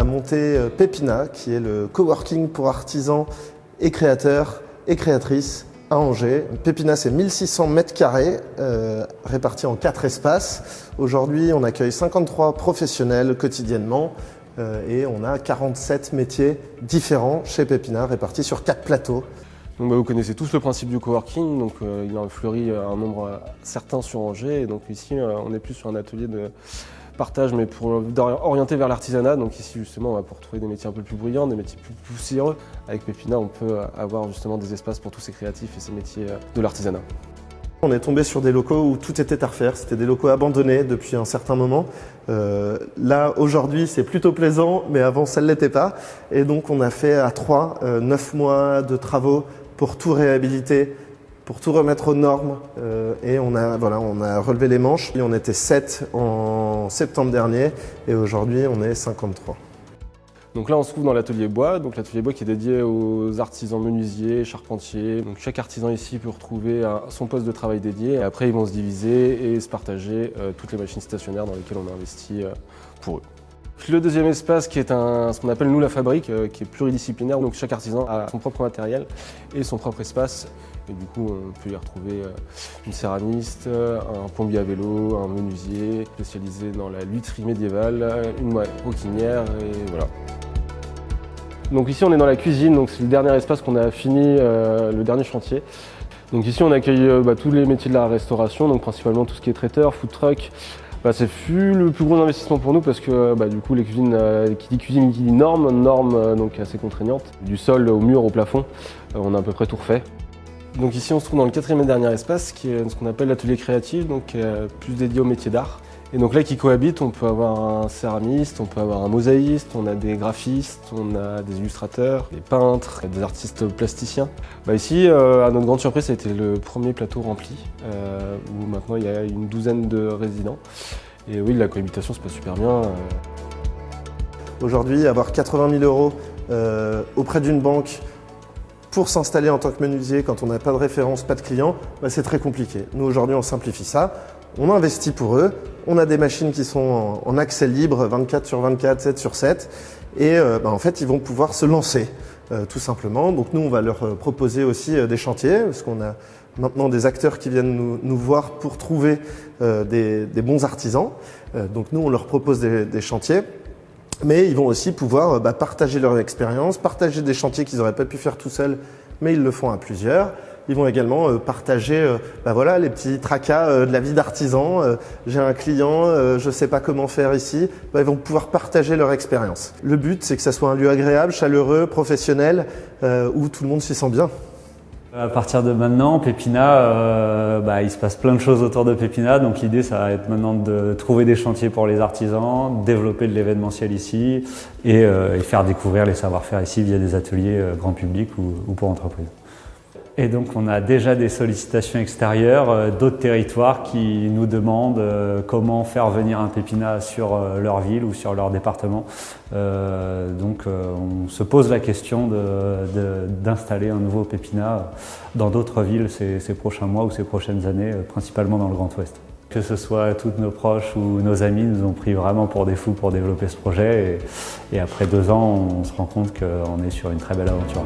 a monté Pépina, qui est le coworking pour artisans et créateurs et créatrices à Angers. Pépina, c'est 1600 mètres carrés répartis en 4 espaces. Aujourd'hui, on accueille 53 professionnels quotidiennement et on a 47 métiers différents chez Pépina, répartis sur 4 plateaux. Donc, vous connaissez tous le principe du coworking, donc il en fleurit un nombre certain sur Angers. Et donc ici, on est plus sur un atelier de partage, mais orienté vers l'artisanat. Donc ici, justement, on va pouvoir trouver des métiers un peu plus bruyants, des métiers plus poussiéreux. Avec Pépina, on peut avoir justement des espaces pour tous ces créatifs et ces métiers de l'artisanat. On est tombé sur des locaux où tout était à refaire. C'était des locaux abandonnés depuis un certain moment. Là, aujourd'hui, c'est plutôt plaisant, mais avant, ça ne l'était pas. Et donc, on a fait à 3, 9 mois de travaux pour tout réhabiliter, pour tout remettre aux normes. Et on a relevé les manches. Et on était 7 en septembre dernier et aujourd'hui, on est 53. Donc là, on se trouve dans l'atelier bois, donc l'atelier bois qui est dédié aux artisans menuisiers, charpentiers. Donc chaque artisan ici peut retrouver son poste de travail dédié. Et après, ils vont se diviser et se partager toutes les machines stationnaires dans lesquelles on a investi pour eux. Le deuxième espace qui est ce qu'on appelle nous la fabrique, qui est pluridisciplinaire. Donc chaque artisan a son propre matériel et son propre espace. Et du coup, on peut y retrouver une céramiste, un plombier à vélo, un menuisier spécialisé dans la lutherie médiévale, une maroquinière et voilà. Donc ici, on est dans la cuisine, donc c'est le dernier espace qu'on a fini, le dernier chantier. Donc ici, on accueille tous les métiers de la restauration, donc principalement tout ce qui est traiteur, food truck. Ça fut le plus gros investissement pour nous parce que du coup, les cuisines, qui dit cuisine, qui dit normes donc assez contraignantes. Du sol au mur, au plafond, on a à peu près tout refait. Donc ici, on se trouve dans le quatrième et dernier espace, qui est ce qu'on appelle l'atelier créatif, donc plus dédié au métier d'art. Et donc là, qui cohabitent, on peut avoir un céramiste, on peut avoir un mosaïste, on a des graphistes, on a des illustrateurs, des peintres, des artistes plasticiens. Ici, à notre grande surprise, ça a été le premier plateau rempli, où maintenant il y a une douzaine de résidents. Et oui, la cohabitation se passe super bien. Aujourd'hui, avoir 80 000 € auprès d'une banque pour s'installer en tant que menuisier quand on n'a pas de référence, pas de clients, c'est très compliqué. Nous, aujourd'hui, on simplifie ça. On investit pour eux, on a des machines qui sont en accès libre 24/24, 7/7 et en fait ils vont pouvoir se lancer tout simplement. Donc nous on va leur proposer aussi des chantiers parce qu'on a maintenant des acteurs qui viennent nous voir pour trouver des bons artisans. Donc nous on leur propose des chantiers. Mais ils vont aussi pouvoir partager leur expérience, partager des chantiers qu'ils n'auraient pas pu faire tout seuls, mais ils le font à plusieurs. Ils vont également partager les petits tracas de la vie d'artisan. J'ai un client, je ne sais pas comment faire ici. Ils vont pouvoir partager leur expérience. Le but, c'est que ça soit un lieu agréable, chaleureux, professionnel, où tout le monde s'y sent bien. À partir de maintenant, Pépina, il se passe plein de choses autour de Pépina. Donc l'idée, ça va être maintenant de trouver des chantiers pour les artisans, développer de l'événementiel ici et faire découvrir les savoir-faire ici via des ateliers grand public ou pour entreprises. Et donc on a déjà des sollicitations extérieures d'autres territoires qui nous demandent comment faire venir un Pépina sur leur ville ou sur leur département. On se pose la question d'installer un nouveau Pépina dans d'autres villes ces prochains mois ou ces prochaines années, principalement dans le Grand Ouest. Que ce soit tous nos proches ou nos amis nous ont pris vraiment pour des fous pour développer ce projet et après 2 ans on se rend compte qu'on est sur une très belle aventure.